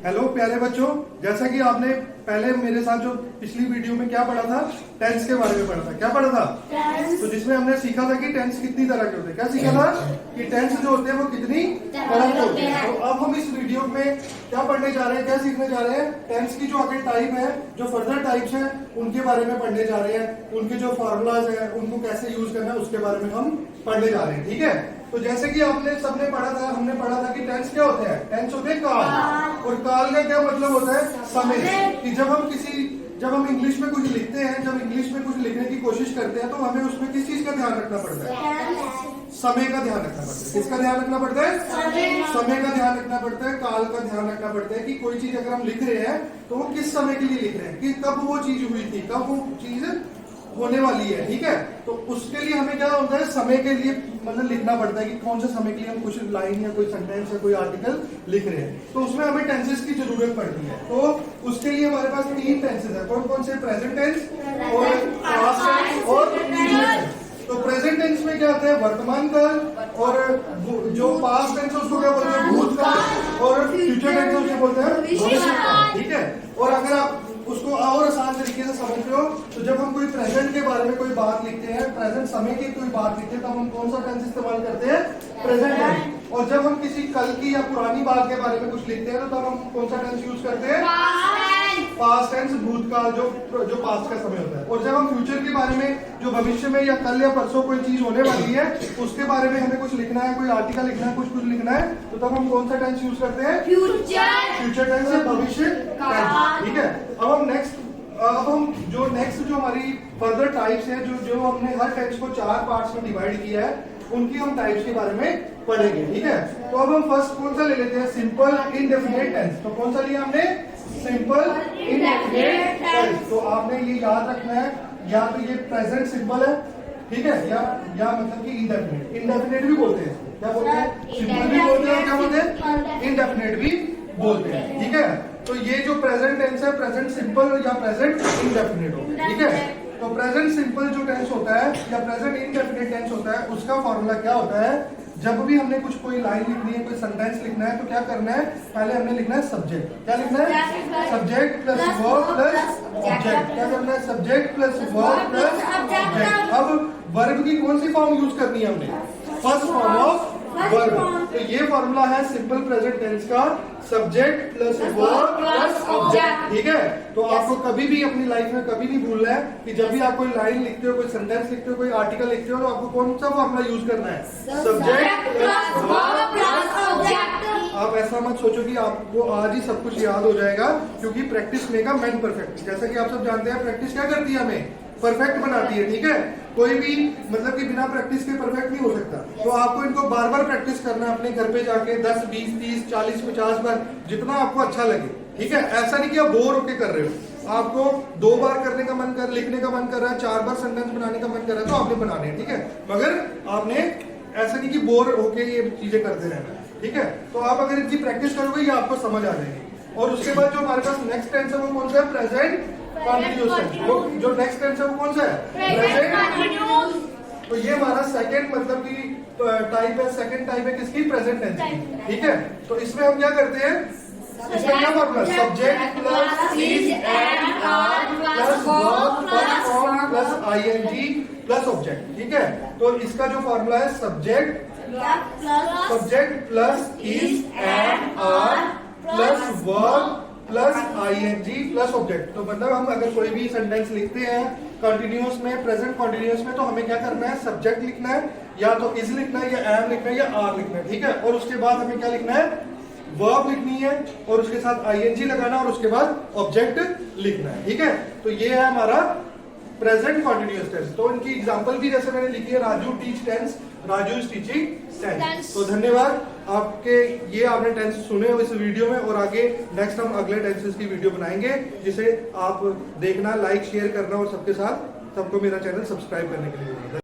Hello प्यारे बच्चों, जैसा कि आपने पहले मेरे साथ जो पिछली वीडियो में क्या पढ़ा था, टेंस के बारे में पढ़ा था। क्या पढ़ा था? तो जिसमें हमने सीखा था कि टेंस कितनी तरह के होते हैं। क्या सीखा था? कि टेंस जो होते हैं वो कितनी तरह के होते हैं। तो अब हम इस वीडियो में क्या पढ़ने जा रहे हैं, क्या सीखने जा रहे हैं? टेंस की जो आगे टाइप है, जो फर्दर टाइप्स है, उनके बारे में पढ़ने जा रहे हैं। उनके जो फॉर्मूलाज है उनको कैसे यूज करना है उसके बारे में हम पढ़ने जा रहे हैं। ठीक है, तो जैसे कि आपने सबने पढ़ा था, हमने पढ़ा था कि टेंस क्या होते हैं? टेंस होते हैं काल। और काल का क्या मतलब होता है? समय। कि जब हम इंग्लिश में कुछ लिखते हैं, जब इंग्लिश में कुछ लिखने की कोशिश करते हैं तो हमें उसमें किस चीज का ध्यान रखना पड़ता है? समय का ध्यान रखना पड़ता है। किसका ध्यान रखना पड़ता है? समय का ध्यान रखना पड़ता है, काल का ध्यान रखना पड़ता है कि कोई चीज अगर हम लिख रहे हैं तो वो किस समय के लिए लिख रहे हैं, कि कब वो चीज हुई थी, कब वो चीज होने वाली है। ठीक है, तो उसके लिए हमें क्या होता है? समय के लिए मतलब लिखना पड़ता है कि कौन से समय के लिए हम कुछ लाइन या कोई सेंटेंस या कोई आर्टिकल लिख रहे हैं। तो उसमें हमें टेंसेस की जरूरत पड़ती है। तो उसके लिए हमारे पास 3 टेंसेस है। कौन कौन से? प्रेजेंट टेंस और पास्ट टेंस और फ्यूचर टेंस। तो प्रेजेंट टेंस में क्या होता है? वर्तमान काल। और जो पास्ट टेंस है उसको क्या बोलते हैं? भूतकाल। और फ्यूचर टेंस उसे बोलते हैं भविष्य काल। ठीक है, और अगर आप उसको और आसान तरीके से समझ रहे हो तो जब हम कोई प्रेजेंट के बारे में कोई बात लिखते हैं, प्रेजेंट समय की कोई बात लिखते हैं, तो हम कौन सा टेंस इस्तेमाल करते हैं? Present tense. और जब हम किसी कल की या पुरानी बात के बारे में कुछ लिखते हैं तो तब हम कौन सा टेंस यूज करते हैं? पास्ट टेंस, भूतकाल, जो पास्ट का समय होता है। और जब हम फ्यूचर के बारे में, जो भविष्य में या कल या परसों कोई चीज होने वाली है, उसके बारे में हमें कुछ लिखना है, कोई आर्टिकल लिखना है, कुछ लिखना है, तो तब हम कौन सा टेंस यूज करते हैं? फ्यूचर टेंस या भविष्य टेंस। ठीक है, अब हम जो हमारी फर्दर टाइप्स है, जो हमने हर टेंस को 4 पार्ट्स में डिवाइड किया है, उनकी हम टाइप्स के बारे में पढ़ेंगे। ठीक है, तो अब हम फर्स्ट कौन सा ले लेते हैं? Simple indefinite tense. तो कौन सा लिया हमने? Simple indefinite tense. तो आपने ये याद रखना है, या तो ये प्रेजेंट सिंपल है, ठीक है, या मतलब कि इंडेफिनिट भी बोलते हैं इसको। क्या बोलते हैं? सिंपल भी बोलते हैं, क्या बोलते हैं? इंडेफिनिट भी बोलते हैं। ठीक है, तो ये जो प्रेजेंट टेंस है, प्रेजेंट सिंपल या प्रेजेंट इंडेफिनिट होता है। ठीक है, तो प्रेजेंट सिंपल जो टेंस होता है या प्रेजेंट इंडेफिनिट टेंस होता है, उसका फॉर्मूला क्या होता है? जब भी हमने कोई लाइन लिखनी है, कोई सेंटेंस लिखना है, तो क्या करना है? पहले हमने लिखना है सब्जेक्ट। क्या लिखना है? Subject plus verb plus object. क्या करना है? Subject plus verb plus object. अब वर्ब की कौन सी फॉर्म यूज करनी है हमने? First form of verb. तो ये फॉर्मूला है सिंपल प्रेजेंट टेंस का, subject plus verb plus object. ठीक है, तो आपको कभी भी अपनी लाइफ में कभी नहीं भूलना है कि जब भी आप कोई लाइन लिखते हो, कोई सेंटेंस लिखते हो, कोई आर्टिकल लिखते हो, तो आपको कौन सा फॉर्मूला यूज करना है? Subject plus verb plus object. आप ऐसा मत सोचो कि आपको आज ही सब कुछ याद हो जाएगा, क्योंकि practice make a man perfect. जैसा कि आप सब जानते हैं, प्रैक्टिस क्या करती है? हमें परफेक्ट बनाती है। ठीक है, कोई भी मतलब कि बिना प्रैक्टिस के परफेक्ट नहीं हो सकता। तो आपको इनको बार बार प्रैक्टिस करना है अपने घर पे जाके 10, 20, 30, 40, 50 बार, जितना आपको अच्छा लगे। ठीक है, ऐसा नहीं कि आप बोर होके कर रहे हो। आपको 2 बार करने का मन कर, लिखने का मन कर रहा है, 4 बार सेंटेंस बनाने का मन कर रहा है, तो आपने बनाने हैं। ठीक है, मगर आपने ऐसा नहीं कि बोर होके ये चीजें करते रहना। ठीक है, तो आप अगर इनकी प्रैक्टिस करोगे ये आपको समझ आ जाएगी। और उसके बाद जो हमारे पास नेक्स्ट टेंस है वो कौन सा है? Present continuous tense. वो जो नेक्स्ट टेंस है वो कौन सा है? Present continuous. तो ये हमारा सेकंड मतलब की टाइप है, सेकंड टाइप है किसकी? प्रेजेंट टेंस की। ठीक है, तो इसमें हम क्या करते हैं? इसमें क्या formula? Subject plus is and are plus verb first form plus ING plus object. ठीक है, तो इसका जो फॉर्मूला है subject plus is and are plus verb plus ING plus object. तो मतलब हम अगर कोई भी सेंटेंस लिखते हैं कंटिन्यूअस में, प्रेजेंट कंटिन्यूअस में, तो हमें क्या करना है? सब्जेक्ट लिखना है, या तो इज लिखना है, या एम लिखना है, या आर लिखना है। ठीक है, और उसके बाद हमें क्या लिखना है? वर्ब लिखनी है, और उसके साथ आईएनजी लगाना, और उसके बाद ऑब्जेक्ट लिखना है। ठीक है, तो ये है हमारा प्रेजेंट कॉन्टिन्यूअस टेंस। तो इनकी एग्जांपल भी जैसे मैंने लिखी है, Raju teach tense, Raju is teaching tense. तो धन्यवाद आपके, ये आपने टेंस सुने हो इस वीडियो में, और आगे नेक्स्ट हम अगले टेंसेस की वीडियो बनाएंगे, जिसे आप देखना, लाइक शेयर करना, और सबके साथ सबको मेरा चैनल सब्सक्राइब करने के लिए।